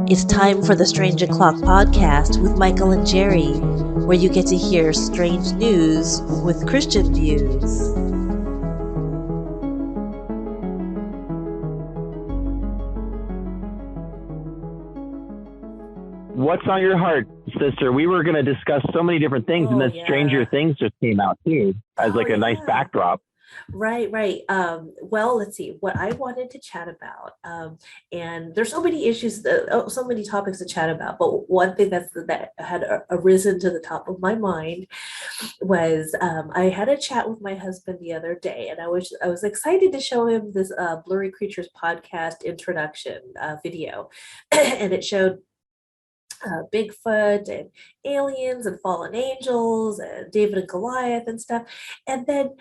It's time for the Strange O'Clock podcast with Michael and Jerry, where you get to hear strange news with Christian views. What's on your heart, sister? We were going to discuss so many different things, and then Stranger Things just came out too, as a nice backdrop. Right. Well, let's see what I wanted to chat about. And there's so many issues, so many topics to chat about. But one thing that had arisen to the top of my mind was I had a chat with my husband the other day, and I was excited to show him this Blurry Creatures podcast introduction video, and it showed Bigfoot and aliens and fallen angels and David and Goliath and stuff. And then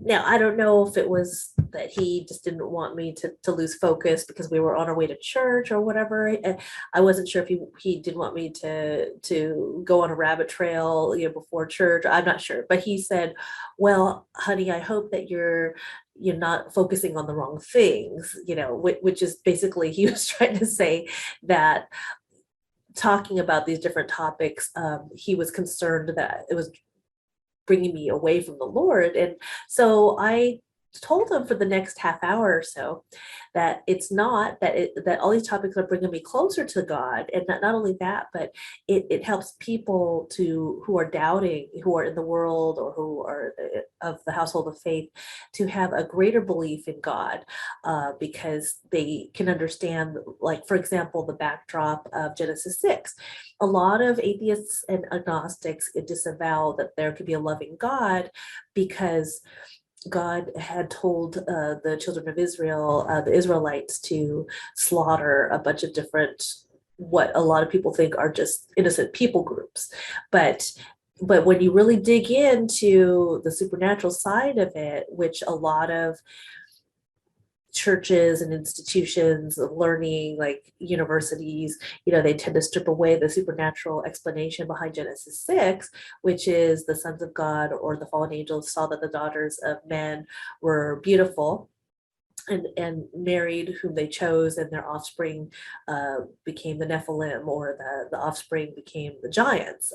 now I don't know if it was that he just didn't want me to lose focus because we were on our way to church or whatever. And I wasn't sure if he didn't want me to go on a rabbit trail, before church. I'm not sure. But he said, well, honey, I hope that you're not focusing on the wrong things, which is basically he was trying to say that talking about these different topics, he was concerned that it was bringing me away from the Lord. And so I told him for the next half hour or so that it's not that all these topics are bringing me closer to God. And not only that, but it helps people who are doubting, who are in the world or who are of the household of faith, to have a greater belief in God, because they can understand, like, for example, the backdrop of Genesis 6. A lot of atheists and agnostics disavow that there could be a loving God because God had told the children of Israel, the Israelites, to slaughter a bunch of different, what a lot of people think are just innocent people groups. But when you really dig into the supernatural side of it, which a lot of churches and institutions of learning, like universities, they tend to strip away the supernatural explanation behind Genesis 6, which is the sons of God or the fallen angels saw that the daughters of men were beautiful and married whom they chose, and their offspring became the Nephilim, or the offspring became the giants.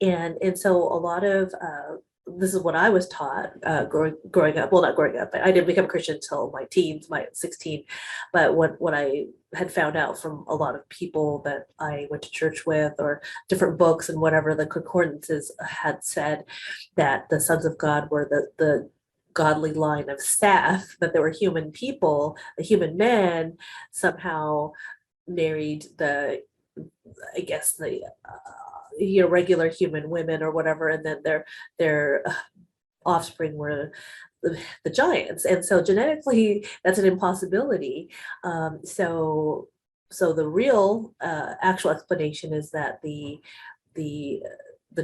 And so a lot of this is what I was taught growing up. Well, not growing up, but I didn't become a Christian until my teens, my 16. But what I had found out from a lot of people that I went to church with, or different books and whatever, the concordances had said that the sons of God were the godly line of Seth, that there were human people, the human men somehow married the regular human women or whatever, and then their offspring were the giants. And so genetically that's an impossibility. So the real actual explanation is that the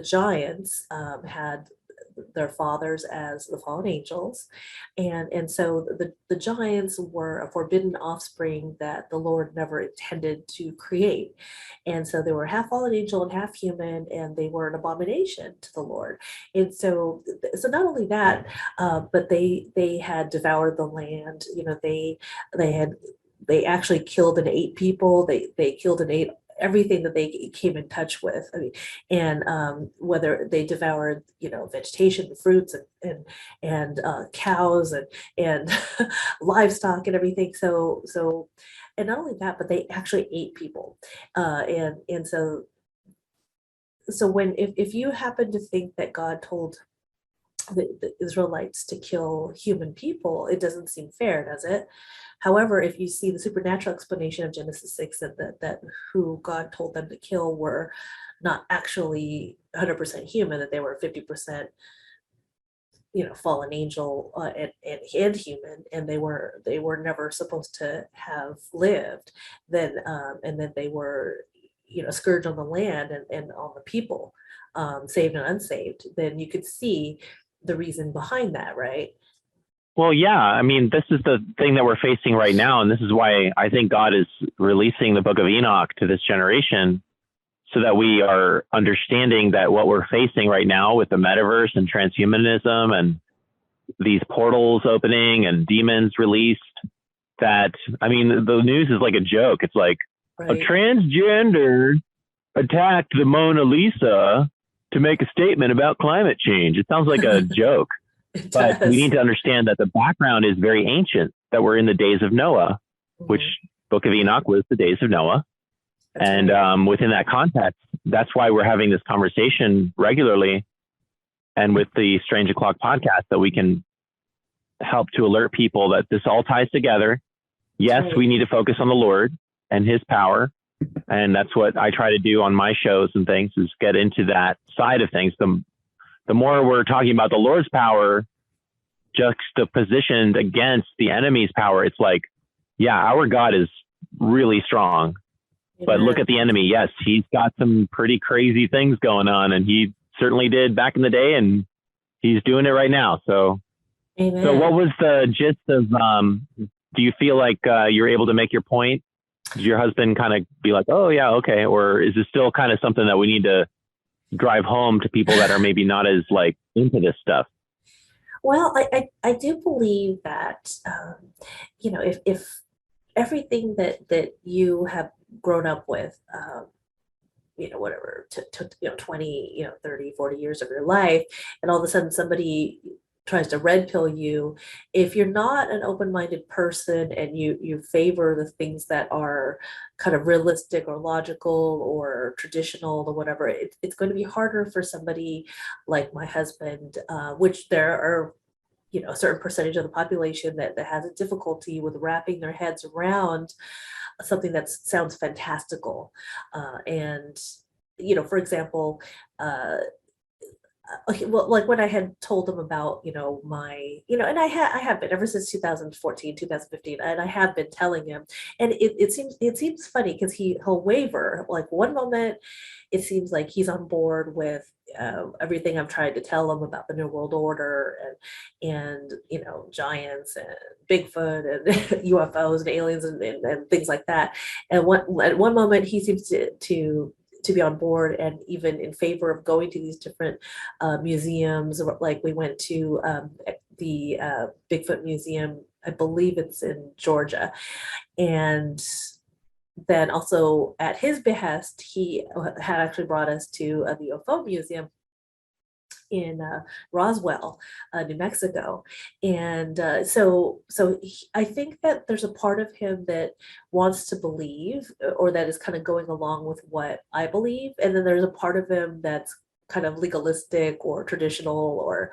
giants had their fathers as the fallen angels, and so the giants were a forbidden offspring that the Lord never intended to create, and so they were half fallen angel and half human, and they were an abomination to the Lord. And so not only that, but they had devoured the land. They actually killed and ate people. They killed and ate everything that they came in touch with. And whether they devoured, vegetation, fruits, and cows and livestock and everything. So, and not only that, but they actually ate people. And so when if you happen to think that God told the Israelites to kill human people, it doesn't seem fair, does it? However, if you see the supernatural explanation of Genesis 6, that who God told them to kill were not actually 100% human, that they were 50%, fallen angel and human, and they were never supposed to have lived, then and then they were scourged on the land and on the people, saved and unsaved, then you could see the reason behind that, right? Well, yeah. I mean, this is the thing that we're facing right now. And this is why I think God is releasing the book of Enoch to this generation, so that we are understanding that what we're facing right now with the metaverse and transhumanism and these portals opening and demons released, that, I mean, the news is like a joke. It's like a Right. transgender attacked the Mona Lisa to make a statement about climate change. It sounds like a joke, It but we need does. to understand that the background is very ancient, that we're in the days of Noah, which Mhm. Book of Enoch was the days of Noah. That's And right. within that context, that's why we're having this conversation regularly. And with the Strange O'Clock podcast, that we can help to alert people that this all ties together. That's Yes, we right. need to focus on the Lord and his power. And that's what I try to do on my shows and things, is get into that side of things. The more we're talking about the Lord's power juxtapositioned against the enemy's power, it's like, yeah, our God is really strong. But look Amen. at the enemy. Yes, he's got some pretty crazy things going on, and he certainly did back in the day, and he's doing it right now. So what Amen. was the gist of? Do you feel like you're able to make your point? Did your husband kind of be like, "Oh yeah, okay," or is this still kind of something that we need to drive home to people that are maybe not as like into this stuff? Well, I do believe that, if everything that you have grown up with, whatever, to 20, 30, 40 years of your life, and all of a sudden somebody tries to red pill you, if you're not an open-minded person and you favor the things that are kind of realistic or logical or traditional or whatever, it's going to be harder for somebody like my husband, which there are a certain percentage of the population that has a difficulty with wrapping their heads around something that sounds fantastical. And for example, uh, okay, well, like when I had told him about, and I have been ever since 2014, 2015, and I have been telling him, and it seems funny because he'll waver. Like one moment, it seems like he's on board with everything I've tried to tell him about the New World Order and giants and Bigfoot and UFOs and aliens and things like that. And at one moment, he seems to be on board and even in favor of going to these different museums. Like we went to the Bigfoot Museum, I believe it's in Georgia. And then also at his behest, he had actually brought us to the UFO Museum in Roswell, New Mexico, and I think that there's a part of him that wants to believe, or that is kind of going along with what I believe, and then there's a part of him that's kind of legalistic or traditional, or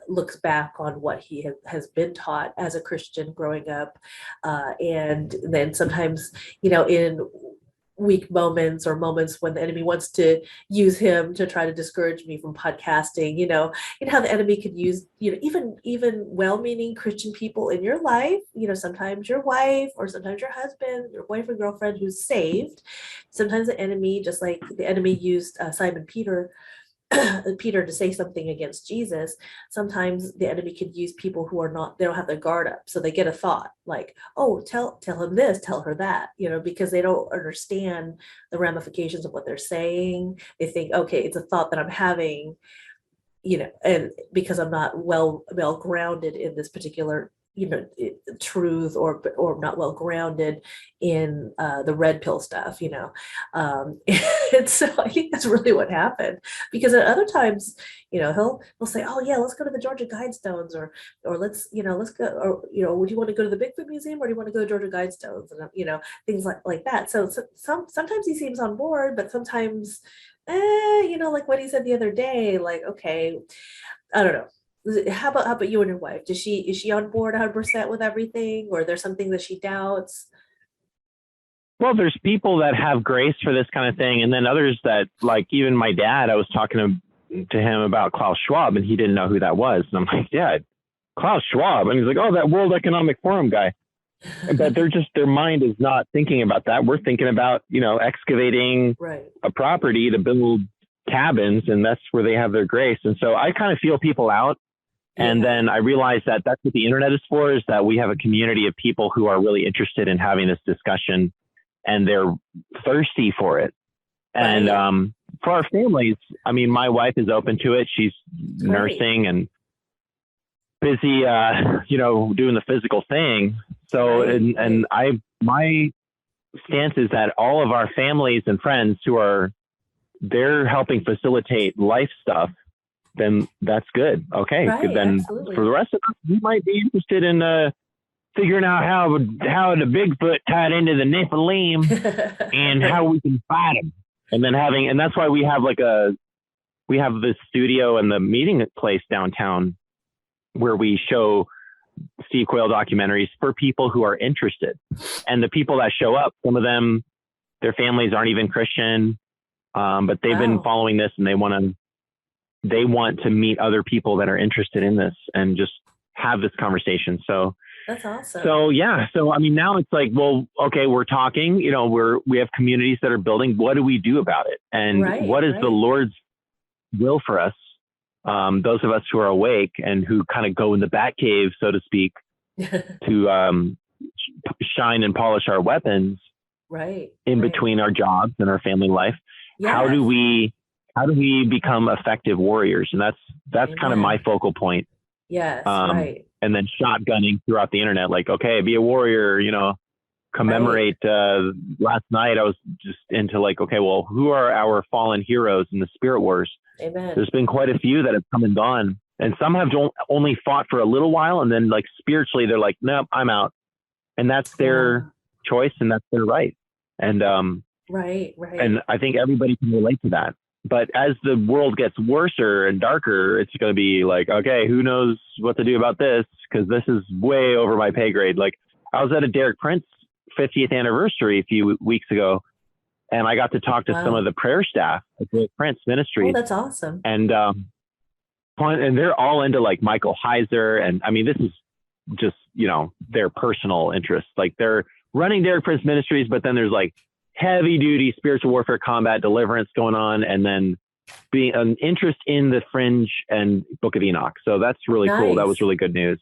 looks back on what he has been taught as a Christian growing up, and then sometimes in weak moments or moments when the enemy wants to use him to try to discourage me from podcasting, how the enemy could use, even well-meaning Christian people in your life, sometimes your wife or sometimes your husband, your boyfriend, girlfriend who's saved. Sometimes the enemy, just like the enemy used Simon Peter Peter to say something against Jesus, sometimes the enemy could use people who are not, they don't have their guard up. So they get a thought like, oh, tell him this, tell her that, because they don't understand the ramifications of what they're saying. They think, okay, it's a thought that I'm having, and because I'm not well grounded in this particular truth, or not well grounded in the red pill stuff, and so I think that's really what happened. Because at other times, he'll say, oh yeah, let's go to the Georgia Guidestones, or let's go, or would you want to go to the Bigfoot Museum, or do you want to go to Georgia Guidestones, and things like that. So sometimes he seems on board, but sometimes like what he said the other day, like, okay, I don't know. How about you and your wife? Is she on board 100% with everything, or there's something that she doubts? Well, there's people that have grace for this kind of thing, and then others that, like, even my dad, I was talking to him about Klaus Schwab, and he didn't know who that was. And I'm like, Dad, Klaus Schwab. And he's like, oh, that World Economic Forum guy. But their mind is not thinking about that. We're thinking about, excavating Right. a property to build cabins, and that's where they have their grace. And so I kind of feel people out. And Yeah. then I realized that that's what the internet is for, is that we have a community of people who are really interested in having this discussion, and they're thirsty for it. And Right. for our families, I mean, my wife is open to it. She's Great. nursing and busy, doing the physical thing. So, Right. and Right. my stance is that all of our families and friends they're helping facilitate life stuff, then that's good. Okay. Right, Then absolutely. for the rest of us, we might be interested in figuring out how the Bigfoot tied into the Nephilim and how we can fight them. And then and that's why we have we have this studio and the meeting place downtown where we show Steve Quayle documentaries for people who are interested. And the people that show up, some of them, their families aren't even Christian, but they've been following this and they want to meet other people that are interested in this and just have this conversation. So that's awesome. So yeah. So I mean, now it's like, well, okay, we're talking, we have communities that are building. What do we do about it? And what is the Lord's will for us? Those of us who are awake and who kind of go in the bat cave, so to speak, to shine and polish our weapons in between our jobs and our family life. Yes. How do we become effective warriors? And that's kind of my focal point. Yes. And then shotgunning throughout the internet, like, okay, be a warrior, commemorate. Last night I was just into like, okay, well, who are our fallen heroes in the spirit wars? Amen. There's been quite a few that have come and gone, and some have only fought for a little while, and then like spiritually they're like, nope, I'm out, and that's their choice and that's their right. And and I think everybody can relate to that. But as the world gets worser and darker, it's going to be like, okay, who knows what to do about this? Because this is way over my pay grade. Like I was at a Derek Prince 50th anniversary a few weeks ago, and I got to talk to some of the prayer staff at Derek Prince Ministries. Oh, that's awesome. And they're all into like Michael Heiser. And I mean, this is just, their personal interests. Like they're running Derek Prince Ministries, but then there's like heavy duty spiritual warfare, combat, deliverance going on, and then being an interest in the Fringe and Book of Enoch. So that's really cool. That was really good news.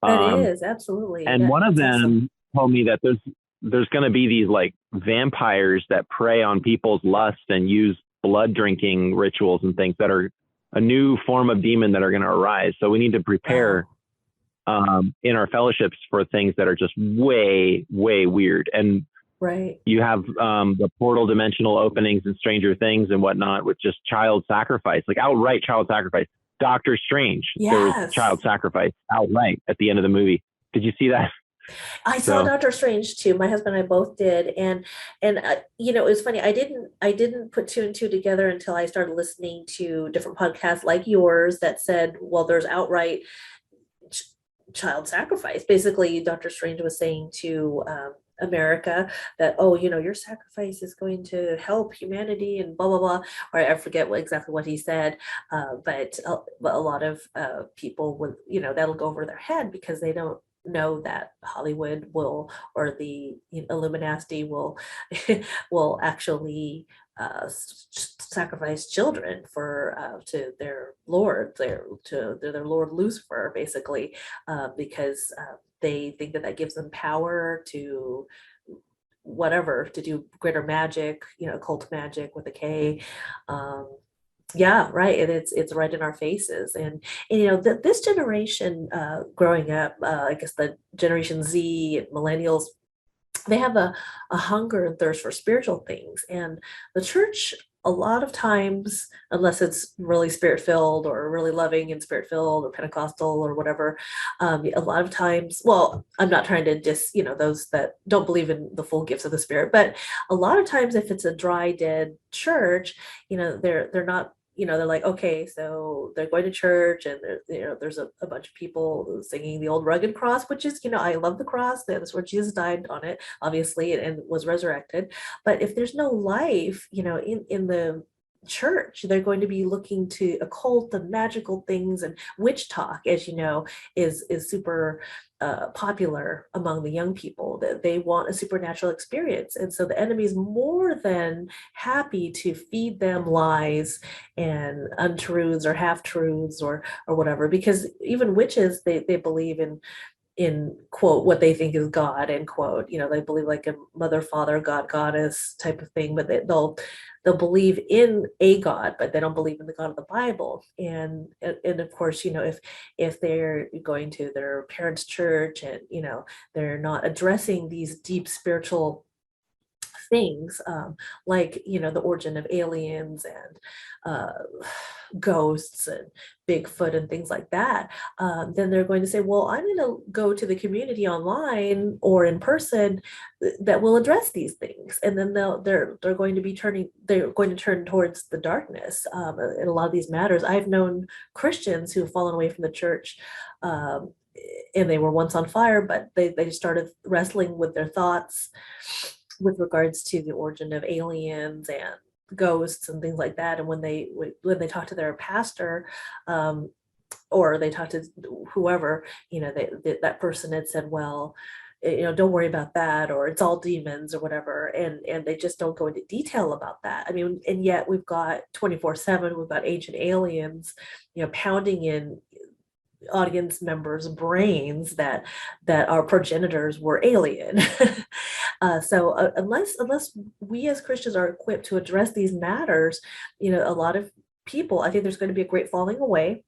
That is absolutely. And one of them told me that there's going to be these like vampires that prey on people's lust and use blood drinking rituals and things that are a new form of demon that are going to arise. So we need to prepare in our fellowships for things that are just way, way weird. And you have the portal dimensional openings and Stranger Things and whatnot with just child sacrifice, like outright child sacrifice. Doctor Strange, there was child sacrifice outright at the end of the movie. Did you see that? I saw Doctor Strange too. My husband and I both did, and it was funny. I didn't put two and two together until I started listening to different podcasts like yours that said, well, there's outright child sacrifice. Basically, Doctor Strange was saying to America that, your sacrifice is going to help humanity and blah blah blah, or I forget exactly what he said, but a lot of people would, that'll go over their head because they don't know that Hollywood will, or the Illuminati will will actually sacrifice children for to their lord, their lord Lucifer, basically, because they think that gives them power to whatever, to do greater magic, occult magic with a K. Yeah, right. And it's right in our faces. And this generation growing up, I guess the Generation Z and millennials, they have a hunger and thirst for spiritual things. And the church, a lot of times, unless it's really spirit-filled or really loving and spirit-filled or Pentecostal or whatever, a lot of times, well, I'm not trying to those that don't believe in the full gifts of the Spirit, but a lot of times if it's a dry, dead church, they're not, they're like, okay, so they're going to church and there's a bunch of people singing the old rugged cross, which is, I love the cross. That's where Jesus died on it, obviously, and was resurrected. But if there's no life, in the church, they're going to be looking to occult and magical things, and witch talk, as is super popular among the young people, that they want a supernatural experience. And so the enemy is more than happy to feed them lies and untruths or half-truths or whatever, because even witches, they believe in quote what they think is God, end quote. They believe like a mother, father, God, goddess type of thing, but they'll believe in a God, but they don't believe in the God of the Bible. And of course, if they're going to their parents' church and they're not addressing these deep spiritual things, like, the origin of aliens and ghosts and Bigfoot and things like that, then they're going to say, well, I'm going to go to the community online or in person that will address these things. And then they're going to be they're going to turn towards the darkness in a lot of these matters. I've known Christians who have fallen away from the church, and they were once on fire, but they started wrestling with their thoughts with regards to the origin of aliens and ghosts and things like that. And when they talk to their pastor, or they talk to whoever, that person had said, well, don't worry about that, or it's all demons or whatever. And they just don't go into detail about that. I mean, and yet we've got 24/7, we've got ancient aliens, pounding in audience members' brains that our progenitors were alien. So unless we as Christians are equipped to address these matters, a lot of people, I think there's going to be a great falling away.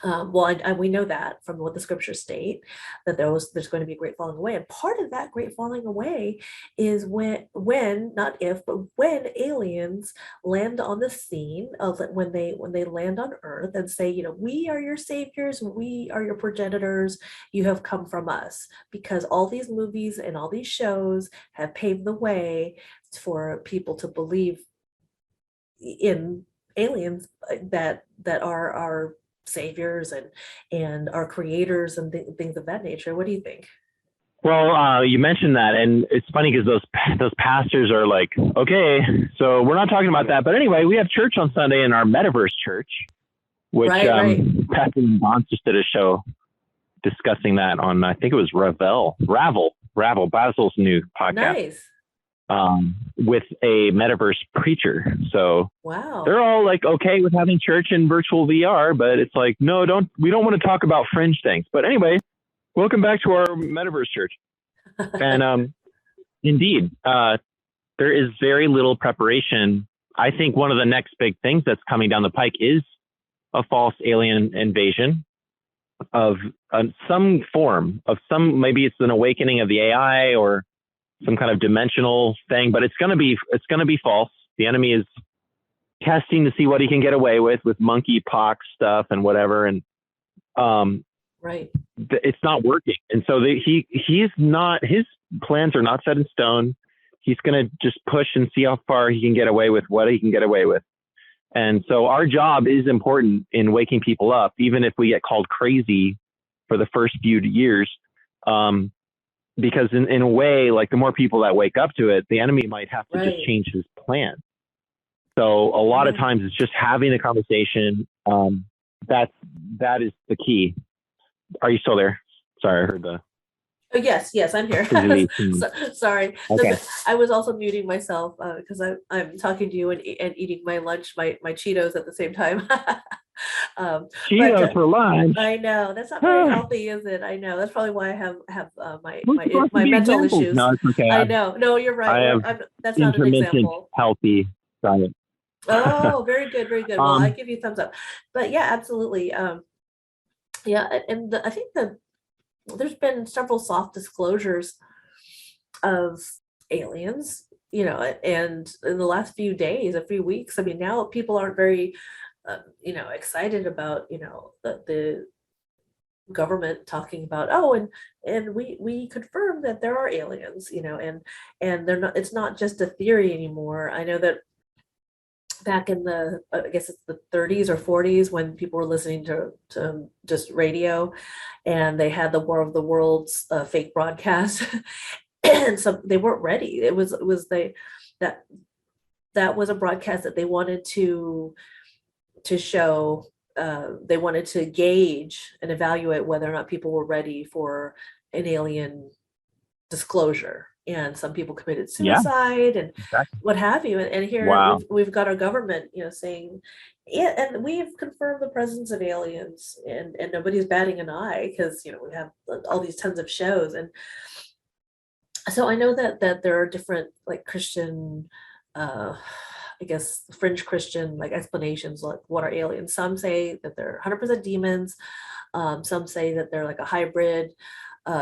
We know that from what the scriptures state, that there's going to be a great falling away. And part of that great falling away is when, not if, but when aliens land on the scene, of when they land on Earth and say, we are your saviors, we are your progenitors, you have come from us. Because all these movies and all these shows have paved the way for people to believe in aliens that are saviors and our creators and things of that nature. What do you think? Well, you mentioned that, and it's funny because those pastors are like, okay, so we're not talking about that, but anyway, we have church on Sunday in our metaverse church, which right. Pastor Bonds just did a show discussing that on, I think it was Ravel, Basil's new podcast. Nice. With a metaverse preacher. So wow, they're all like okay with having church in virtual VR, but it's like, no, we don't want to talk about fringe things. But anyway, welcome back to our metaverse church. And indeed, there is very little preparation. I think one of the next big things that's coming down the pike is a false alien invasion of some form of maybe it's an awakening of the AI or some kind of dimensional thing, but it's going to be false. The enemy is testing to see what he can get away with monkeypox stuff and whatever. And, right. It's not working. And so his plans are not set in stone. He's going to just push and see how far he can get away with what he can get away with. And so our job is important in waking people up, even if we get called crazy for the first few years. Because in a way, like the more people that wake up to it, the enemy might have to just change his plan. So a lot of times it's just having a conversation. That is the key. Are you still there? Sorry, I heard the. Oh, yes, I'm here. Sorry. Okay. I was also muting myself because I'm talking to you and eating my lunch, my Cheetos at the same time. Cheetos for lunch. I know that's not very healthy, is it? I know that's probably why I have my mental issues. No, it's okay. I know. No, you're right. That's not an example. Healthy diet. Oh, very good, very good. Well, I give you a thumbs up. But yeah, absolutely. Yeah, and I think there's been several soft disclosures of aliens, and in the last few days, a few weeks. I mean, now people aren't very excited about, the government talking about, and we confirm that there are aliens, and they're not, it's not just a theory anymore. I know that back in the, I guess it's the 30s or 40s, when people were listening to just radio and they had the War of the Worlds fake broadcast and so they weren't ready. That was a broadcast that they wanted to show, they wanted to gauge and evaluate whether or not people were ready for an alien disclosure. And some people committed suicide and what have you. And here we've got our government, saying, and we've confirmed the presence of aliens, and nobody's batting an eye because, we have all these tons of shows. And so I know that there are different like Christian, I guess, fringe Christian like explanations, like what are aliens. Some say that they're 100% demons. Some say that they're like a hybrid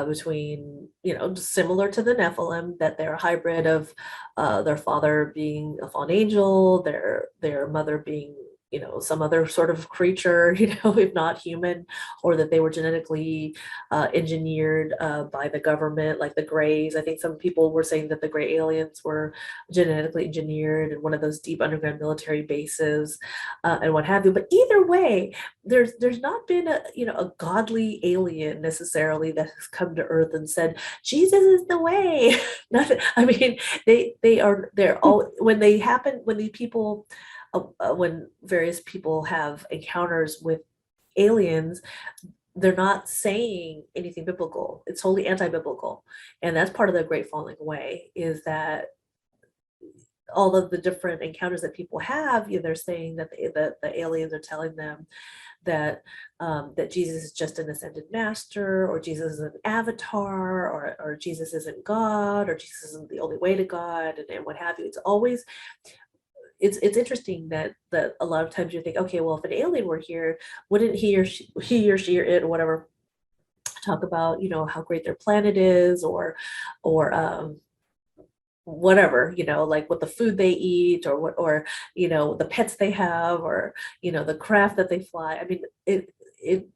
between, just similar to the Nephilim, that they're a hybrid of their father being a fallen angel, their mother being, some other sort of creature, if not human, or that they were genetically engineered by the government, like the Greys. I think some people were saying that the Grey aliens were genetically engineered in one of those deep underground military bases, and what have you. But either way, there's not been a godly alien necessarily that has come to Earth and said Jesus is the way. Not, I mean, they're all when they happen when these people when various people have encounters with aliens, they're not saying anything biblical. It's totally anti-biblical, and that's part of the great falling away, is that all of the different encounters that people have, they're saying that the aliens are telling them that that Jesus is just an ascended master, or Jesus is an avatar, or Jesus isn't God, or Jesus isn't the only way to God, and what have you. It's always it's interesting that a lot of times you think, okay, well, if an alien were here, wouldn't he or she or it or whatever talk about how great their planet is, or whatever, like what the food they eat, or what, or the pets they have, or the craft that they fly. I mean, it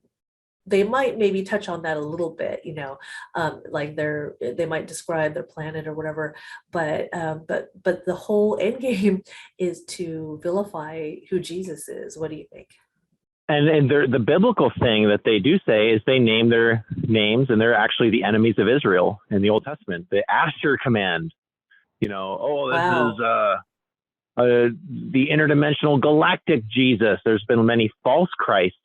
they might maybe touch on that a little bit, like they might describe their planet or whatever, but the whole end game is to vilify who Jesus is. What do you think? And the biblical thing that they do say is they name their names, and they're actually the enemies of Israel in the Old Testament. The Aster command, oh, this Wow. is the interdimensional galactic Jesus. There's been many false Christs.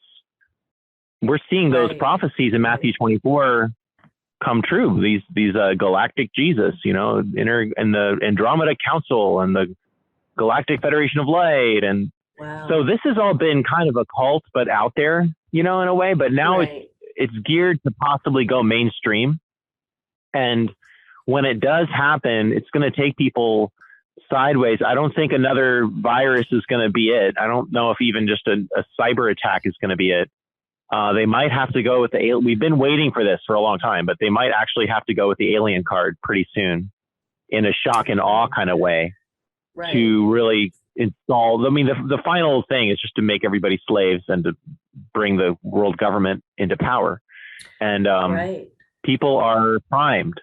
We're seeing those Right. prophecies in Matthew 24 come true. These galactic Jesus, and the Andromeda Council and the Galactic Federation of Light, and Wow. so this has all been kind of a cult, but out there, in a way. But now Right. it's geared to possibly go mainstream, and when it does happen, it's going to take people sideways. I don't think another virus is going to be it. I don't know if even just a cyber attack is going to be it. They might have to go with we've been waiting for this for a long time, but they might actually have to go with the alien card pretty soon, in a shock and awe kind of way, Right. to really install. I mean, the final thing is just to make everybody slaves and to bring the world government into power. And Right. people are primed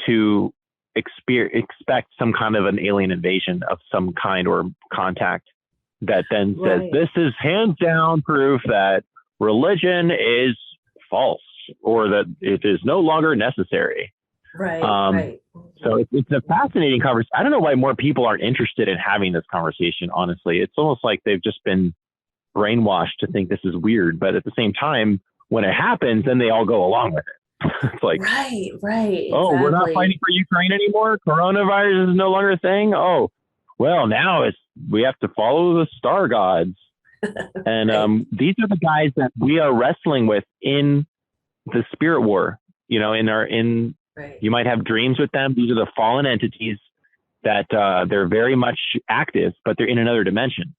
to expect some kind of an alien invasion of some kind or contact that then says, Right. this is hands down proof that religion is false, or that it is no longer necessary. Right. Right. So it's a fascinating conversation. I don't know why more people aren't interested in having this conversation, honestly. It's almost like they've just been brainwashed to think this is weird. But at the same time, when it happens, then they all go along with it. It's like, Right. oh, Exactly. we're not fighting for Ukraine anymore. Coronavirus is no longer a thing. Oh, well, now we have to follow the star gods. And Right. these are the guys that we are wrestling with in the spirit war. Right. You might have dreams with them. These are the fallen entities that they're very much active, but they're in another dimension.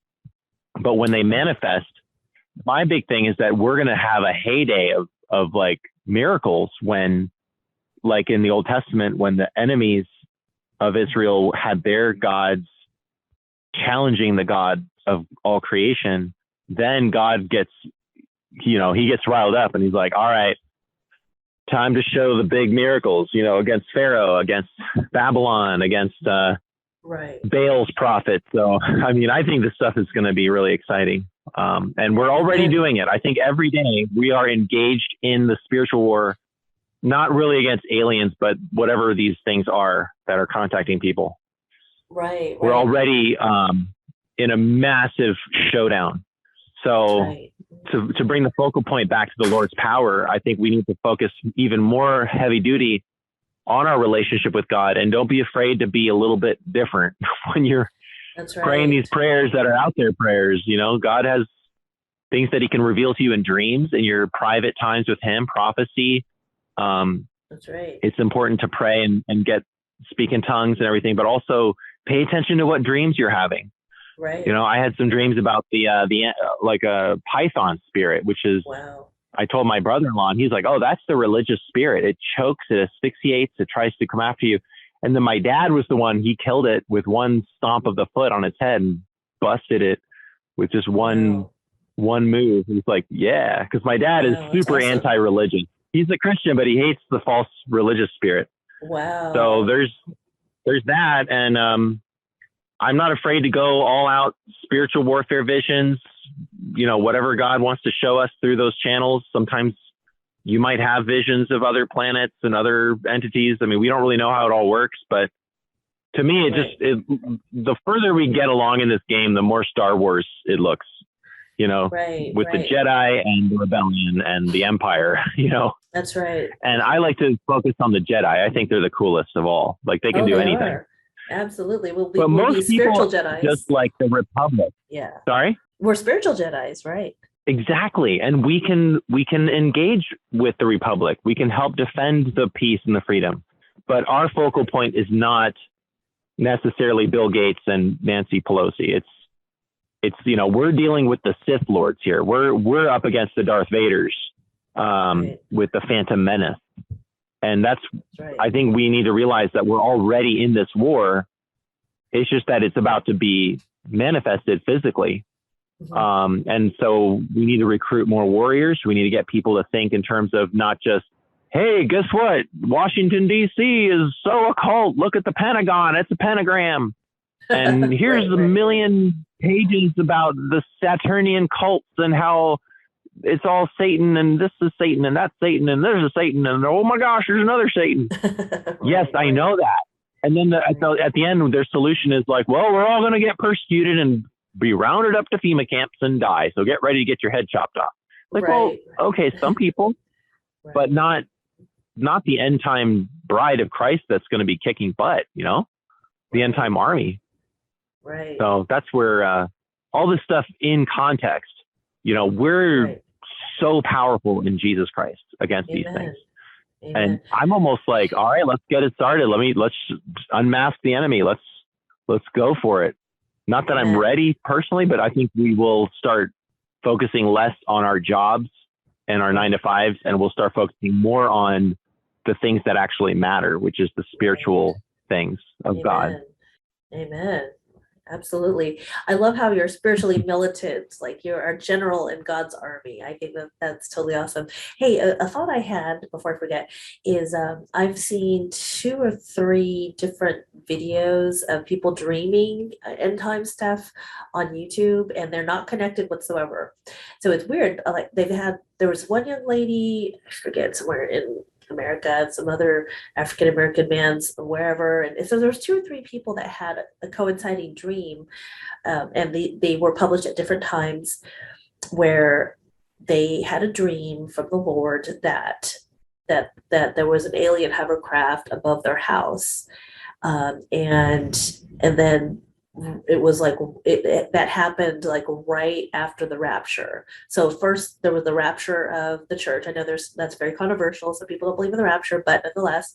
But when they manifest, my big thing is that we're going to have a heyday of like miracles when, like in the Old Testament, when the enemies of Israel had their gods challenging the God of all creation, then God gets, he gets riled up and he's like, all right, time to show the big miracles, against Pharaoh, against Babylon, against Right. Baal's prophets. So, I mean, I think this stuff is going to be really exciting. And we're already doing it. I think every day we are engaged in the spiritual war, not really against aliens, but whatever these things are that are contacting people. Right. We're Right. already in a massive showdown. So Right. to bring the focal point back to the Lord's power, I think we need to focus even more heavy duty on our relationship with God, and don't be afraid to be a little bit different when you're That's praying these right. prayers that are out there prayers. God has things that he can reveal to you in dreams, in your private times with him, prophecy. That's right. It's important to pray and get speak in tongues and everything, but also pay attention to what dreams you're having. Right. I had some dreams about the like a python spirit, which is Wow. I told my brother-in-law, and he's like, "Oh, that's the religious spirit. It chokes, it asphyxiates, it tries to come after you." And then my dad was the one, he killed it with one stomp of the foot on its head and busted it with just one move. He's like, yeah, because my dad is Wow, that's super awesome. anti-religion. He's a Christian, but he hates the false religious spirit. Wow. So there's that, and I'm not afraid to go all out spiritual warfare visions. Whatever God wants to show us through those channels. Sometimes you might have visions of other planets and other entities. I mean, we don't really know how it all works, but to me, the further we get along in this game, the more Star Wars it looks, with the Jedi and the Rebellion and the Empire, That's right. And I like to focus on the Jedi. I think they're the coolest of all. Like they can do anything. Are. Absolutely. We'll but we'll most be spiritual people Jedis. just like the Republic. Yeah. Sorry? We're spiritual Jedis, right? Exactly. And we can engage with the Republic. We can help defend the peace and the freedom. But our focal point is not necessarily Bill Gates and Nancy Pelosi. It's we're dealing with the Sith Lords here. We're up against the Darth Vaders with the Phantom Menace. And that's right. I think we need to realize that we're already in this war. It's just that it's about to be manifested physically. Mm-hmm. And so we need to recruit more warriors. We need to get people to think in terms of not just, hey, guess what? Washington, D.C. is so occult. Look at the Pentagon. It's a pentagram. And here's a million pages about the Saturnian cults and how it's all Satan, and this is Satan, and that's Satan, and there's a Satan, and oh my gosh, there's another Satan. Yes, I know that. And then at the end, their solution is like, well, we're all going to get persecuted and be rounded up to FEMA camps and die. So get ready to get your head chopped off. Like, well, okay, some people, but not the end time bride of Christ that's going to be kicking butt, the end time army. Right. So that's where all this stuff in context, we're so powerful in Jesus Christ against these things. Amen. And I'm almost like, all right, let's get it started. Let's unmask the enemy. Let's go for it. Not that I'm ready personally, but I think we will start focusing less on our jobs and our 9-to-5s, and we'll start focusing more on the things that actually matter, which is the spiritual things of God. Amen. Absolutely. I love how you're spiritually militant, like you're a general in God's army. I think that's totally awesome. Hey, a thought I had before I forget is I've seen 2 or 3 different videos of people dreaming end time stuff on YouTube, and they're not connected whatsoever. So it's weird. Like there was one young lady, I forget, somewhere in America, and some other African American man's wherever, and so there's 2 or 3 people that had a coinciding dream, and they were published at different times, where they had a dream from the Lord that there was an alien hovercraft above their house, and then it was like that happened like right after the rapture. So first there was the rapture of the church. I know that's very controversial. Some people don't believe in the rapture, but nonetheless,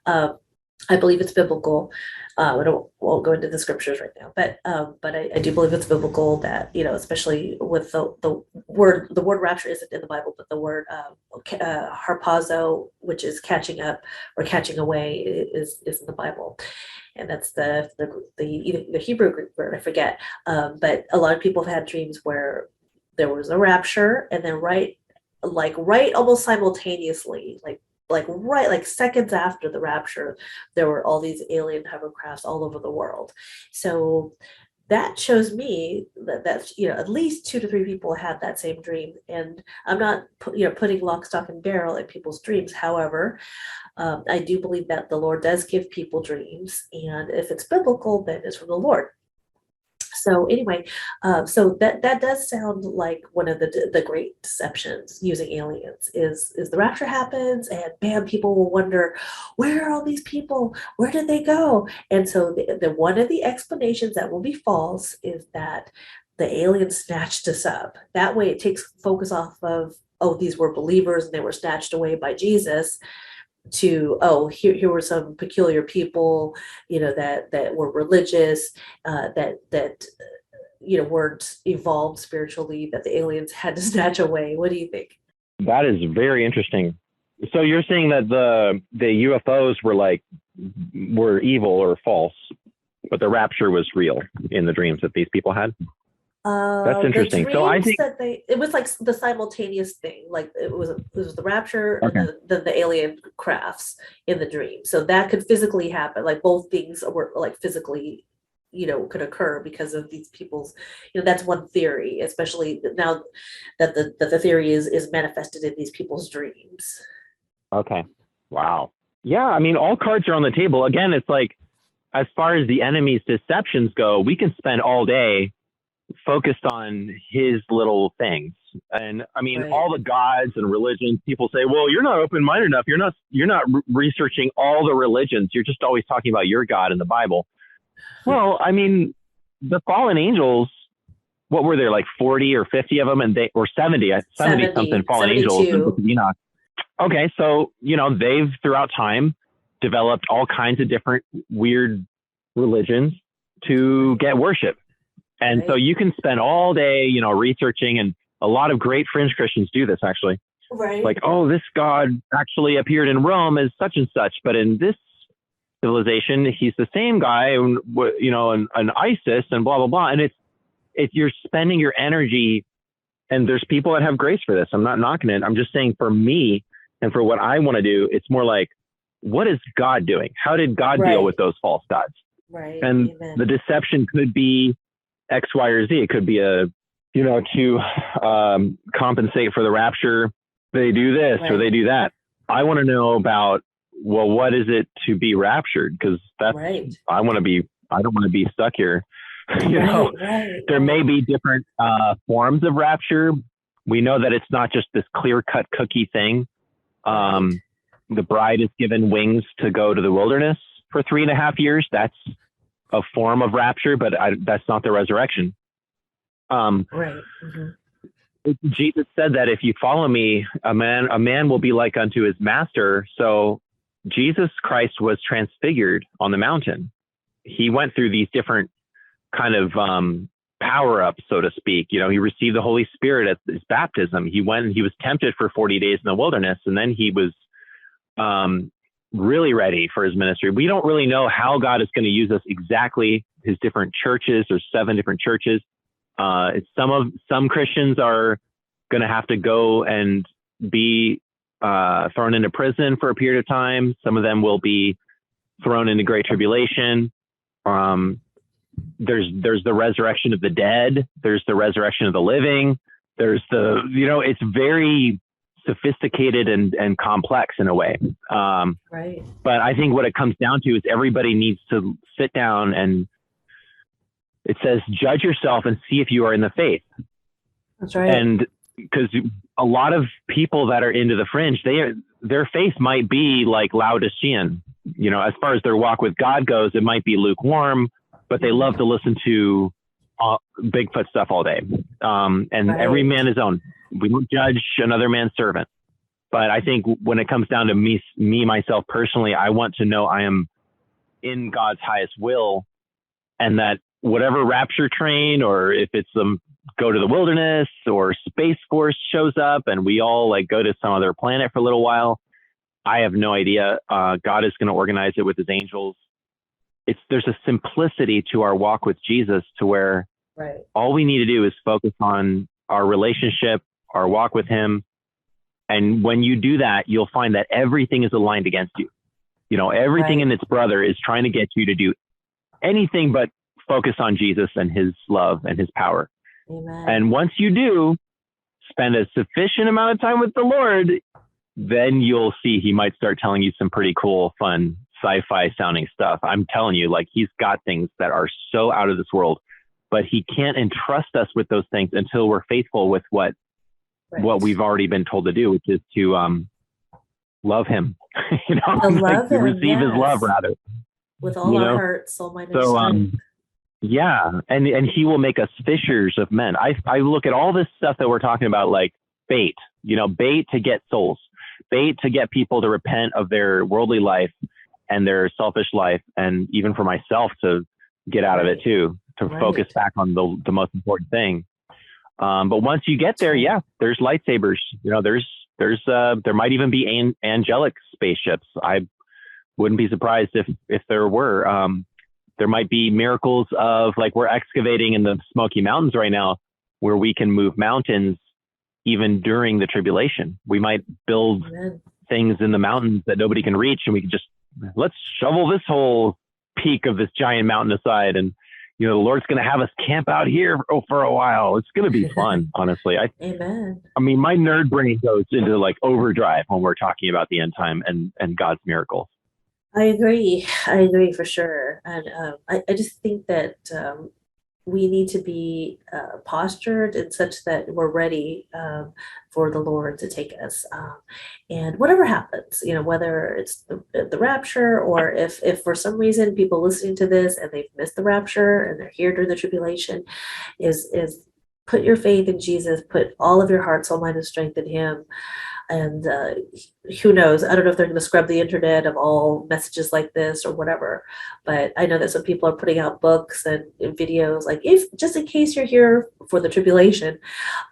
I believe it's biblical. I won't go into the scriptures right now, but I do believe it's biblical that, especially with the word rapture isn't in the Bible, but the word harpazo, which is catching up or catching away, is in the Bible. And that's the Hebrew Greek word, I forget. But a lot of people have had dreams where there was a rapture, and then right almost simultaneously, like seconds after the rapture, there were all these alien hovercrafts all over the world. So that shows me that at least 2 to 3 people had that same dream. And I'm not putting lock, stock, and barrel at people's dreams. However, I do believe that the Lord does give people dreams, and if it's biblical, then it's from the Lord. So anyway, so that does sound like one of the great deceptions using aliens is the rapture happens, and bam, people will wonder, where are all these people? Where did they go? And so the one of the explanations that will be false is that the aliens snatched us up. That way it takes focus off of, oh, these were believers and they were snatched away by Jesus, to, oh, here were some peculiar people, that were religious, that weren't evolved spiritually, that the aliens had to snatch away. What do you think? That is very interesting. So you're saying that the UFOs were evil or false, but the rapture was real in the dreams that these people had? That's The interesting. So I dreams think, that it was like the simultaneous thing. Like it was the rapture and okay, then the alien crafts in the dream. So that could physically happen. Like both things were like physically, could occur because of these people's. That's one theory, especially now that the theory is manifested in these people's dreams. okay. Wow. Yeah, I mean, all cards are on the table. Again, it's like, as far as the enemy's deceptions go, we can spend all day focused on his little things. And I mean, Right. all the gods and religions, people say, well, you're not open-minded enough. You're not researching all the religions. You're just always talking about your God in the Bible. Well, I mean, the fallen angels, what were there, like 40 or 50 of them, and they or 70 something fallen angels in the Book 72. of Enoch. Okay, so they've throughout time developed all kinds of different weird religions to get worship. And so Right. you can spend all day, researching, and a lot of great fringe Christians do this actually. Right. Like, oh, this God actually appeared in Rome as such and such, but in this civilization, he's the same guy, and ISIS and blah, blah, blah. And it's you're spending your energy, and there's people that have grace for this. I'm not knocking it. I'm just saying, for me and for what I want to do, it's more like, what is God doing? How did God deal Right. with those false gods? Right. And Amen. the deception could be X, Y, or Z. It could be to compensate for the rapture, they do this or Right. they do that. I want to know about, well, what is it to be raptured? Because Right. I don't want to be stuck here. Right. Right. There may be different forms of rapture. We know that it's not just this clear cut cookie thing. Right. The bride is given wings to go to the wilderness for 3.5 years. That's a form of rapture, but that's not the resurrection. Right. Mhm. Jesus said that if you follow me, a man will be like unto his master. So Jesus Christ was transfigured on the mountain. He went through these different kind of power ups, so to speak. He received the Holy Spirit at his baptism. He went and he was tempted for 40 days in the wilderness, and then he was really ready for his ministry. We don't really know how God is going to use us exactly. His different churches, there's 7 different churches. Some Christians are going to have to go and be thrown into prison for a period of time. Some of them will be thrown into great tribulation. There's the resurrection of the dead. There's the resurrection of the living. There's it's very sophisticated and complex in a way. Right. But I think what it comes down to is everybody needs to sit down, and it says, judge yourself and see if you are in the faith. That's right. And because a lot of people that are into the fringe, their faith might be like Laodicean. As far as their walk with God goes, it might be lukewarm, but they love to listen to Bigfoot stuff all day. And Right. every man his own. We don't judge another man's servant. But I think when it comes down to me myself personally, I want to know I am in God's highest will, and that whatever rapture train, or if it's go to the wilderness, or Space Force shows up and we all go to some other planet for a little while, I have no idea. God is going to organize it with his angels. There's a simplicity to our walk with Jesus to where Right. all we need to do is focus on our relationship, our walk with him. And when you do that, you'll find that everything is aligned against you. Everything Right. in its brother is trying to get you to do anything but focus on Jesus and his love and his power. Amen. And once you do spend a sufficient amount of time with the Lord, then you'll see he might start telling you some pretty cool, fun, sci-fi sounding stuff. I'm telling you, he's got things that are so out of this world, but he can't entrust us with those things until we're faithful with what we've already been told to do, which is to love him, To love him, receive his love, yes. rather. With all our heart, soul, mind, and So, strength. yeah, and he will make us fishers of men. I look at all this stuff that we're talking about, like bait, bait to get souls, bait to get people to repent of their worldly life and their selfish life, and even for myself to get out of it too, to focus back on the most important thing. But once you get there, yeah, there's lightsabers. There's there might even be angelic spaceships. I wouldn't be surprised if there were. There might be miracles of, like, we're excavating in the Smoky Mountains right now, where we can move mountains even during the tribulation. We might build Amen. things in the mountains that nobody can reach, and we can just, let's shovel this whole peak of this giant mountain aside, and the Lord's going to have us camp out here for a while. It's going to be fun, honestly. Amen. I mean, my nerd brain goes into like overdrive when we're talking about the end time and God's miracles. I agree. I agree for sure. And I just think that we need to be postured in such that we're ready for the Lord to take us. And whatever happens, whether it's the rapture, or if for some reason people listening to this and they've missed the rapture and they're here during the tribulation, is put your faith in Jesus, put all of your heart, soul, mind, and strength in Him. And who knows? I don't know if they're going to scrub the internet of all messages like this or whatever. But I know that some people are putting out books and videos, like, if just in case you're here for the tribulation.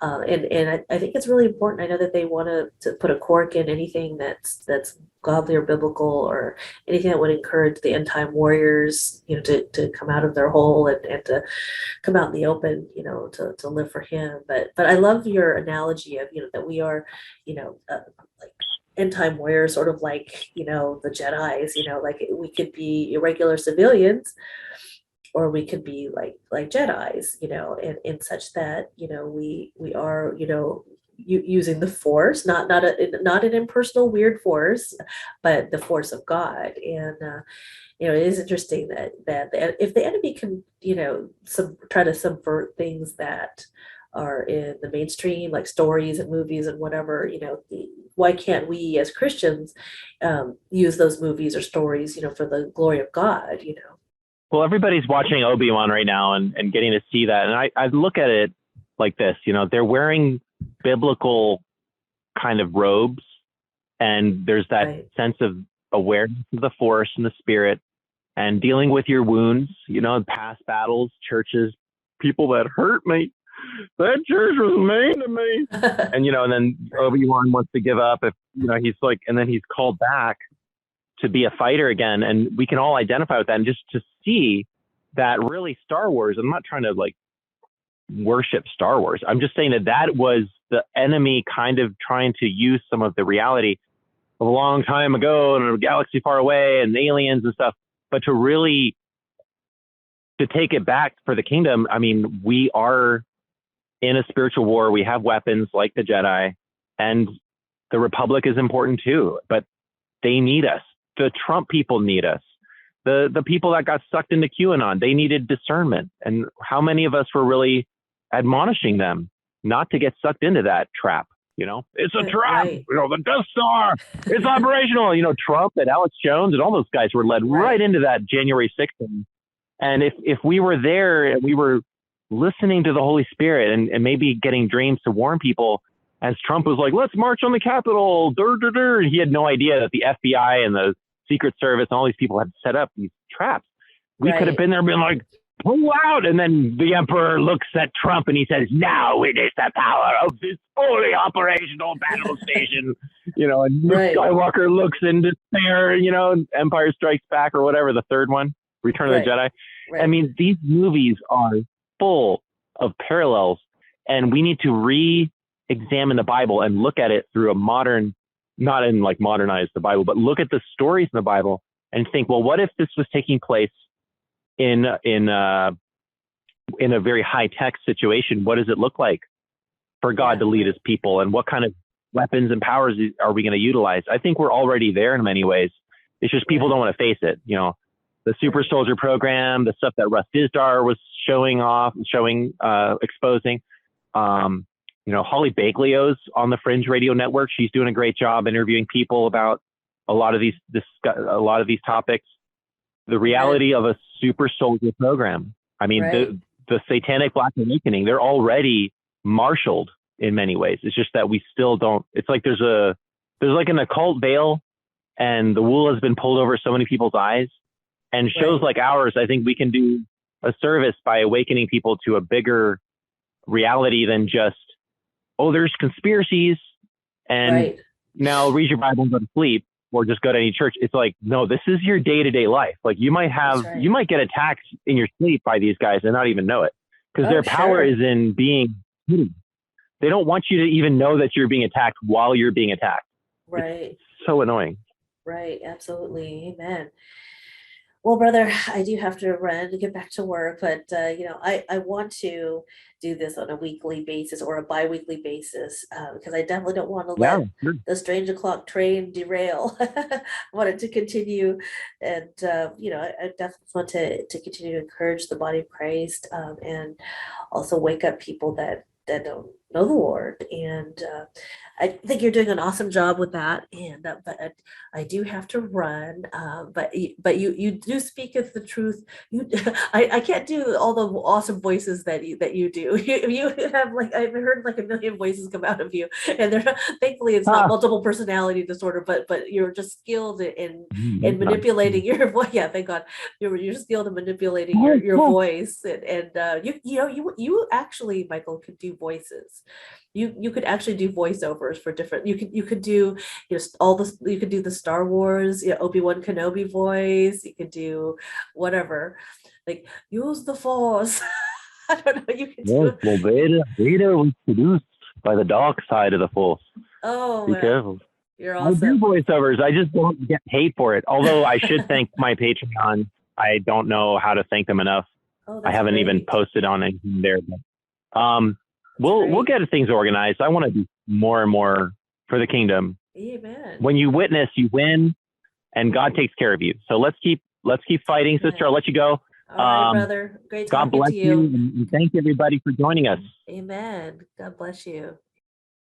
And I think it's really important. I know that they want to put a cork in anything that's godly or biblical, or anything that would encourage the end time warriors, to come out of their hole and to come out in the open, to live for Him. But I love your analogy of, that we are, like end time warriors, sort of like, the Jedis, like we could be irregular civilians, or we could be like Jedis, in such that, we are, using the force, not an impersonal weird force, but the force of God. And it is interesting that if the enemy can, try to subvert things that are in the mainstream, like stories and movies and whatever, why can't we as Christians use those movies or stories, for the glory of God? Well, everybody's watching Obi-Wan right now and getting to see that. And I look at it like this, they're wearing biblical kind of robes, and there's that Right. sense of awareness of the force and the spirit, and dealing with your wounds, past battles, churches, people that hurt me. That church was mean to me. And, and then Obi-Wan wants to give up if, he's like, and then he's called back to be a fighter again. And we can all identify with that. And just to see that, really, Star Wars, I'm not trying to like worship Star Wars. I'm just saying that was the enemy kind of trying to use some of the reality of a long time ago and a galaxy far away and aliens and stuff, but to take it back for the kingdom. I mean, we are in a spiritual war. We have weapons like the Jedi, and the Republic is important too, but they need us. The Trump people need us. The people that got sucked into QAnon, they needed discernment. And how many of us were really admonishing them not to get sucked into that trap? It's a trap. Right. The Death Star, it's operational. Trump and Alex Jones and all those guys were led right into that January 6th. And if we were there and we were listening to the Holy Spirit and maybe getting dreams to warn people, as Trump was like, let's march on the Capitol, and he had no idea that the FBI and the Secret Service and all these people had set up these traps. We could have been there and been like, pull out. And then the emperor looks at Trump and he says, now it is the power of this fully operational battle station. And Luke Skywalker looks in despair, Empire Strikes Back or whatever, the third one, Return of the Jedi. Right. I mean, these movies are full of parallels, and we need to re-examine the Bible and look at it through a modern, not in like modernize the Bible, but look at the stories in the Bible and think, well, what if this was taking place in a very high tech situation? What does it look like for God to lead His people, and what kind of weapons and powers are we going to utilize? I think we're already there in many ways. It's just people don't want to face it. The Super Soldier Program, the stuff that Russ Dizdar was exposing. Holly Baglio's on the Fringe Radio Network. She's doing a great job interviewing people about a lot of these topics. The reality of a Super Soldier Program. I mean, the Satanic Black Awakening, they're already marshaled in many ways. It's just that we still don't. It's like there's like an occult veil, and the wool has been pulled over so many people's eyes. And shows like ours, I think we can do a service by awakening people to a bigger reality than just, there's conspiracies And Right. now read your Bible and go to sleep, or just go to any church. It's like, no, this is your day-to-day life. Like you might That's right. get attacked in your sleep by these guys and not even know it, because Oh, their power sure. is in being hidden. They don't want you to even know that you're being attacked while you're being attacked. It's Right. so annoying. Right. Absolutely. Amen. Well, brother, I do have to run to get back to work, but I want to do this on a weekly basis or a bi-weekly basis because I definitely don't want to Yeah, let sure. the strange o'clock train derail. I want it to continue, and I definitely want to continue to encourage the body of Christ, and also wake up people that don't know the Lord. And I think you're doing an awesome job with that. And but I do have to run. But you do speak of the truth. You I can't do all the awesome voices that you do. You have like I've heard like a million voices come out of you, and they're thankfully it's not Ah, multiple personality disorder, but you're just skilled in thank God. manipulating your voice. Yeah, thank God you're skilled in manipulating your voice, and you actually, Michael, could do voices. You could actually do voiceovers for different. You could do all this. You could do the Star Wars, Obi-Wan Kenobi voice. You could do whatever, like use the Force. I don't know. You could Yes, do. well, Vader was seduced by the dark side of the Force. Oh, Be well, careful. you're I do awesome. voiceovers. I just don't get paid for it. Although I should thank my Patreon. I don't know how to thank them enough. Oh, I that's haven't even great. posted on anything there. But, That's we'll great. get things organized. I want to do more and more for the kingdom. Amen. When you witness, you win, and God takes care of you. So let's keep fighting, sister. Amen. I'll let you go. All right, Um, brother. Great God talking bless to you, you. and thank everybody for joining us. Amen. God bless you.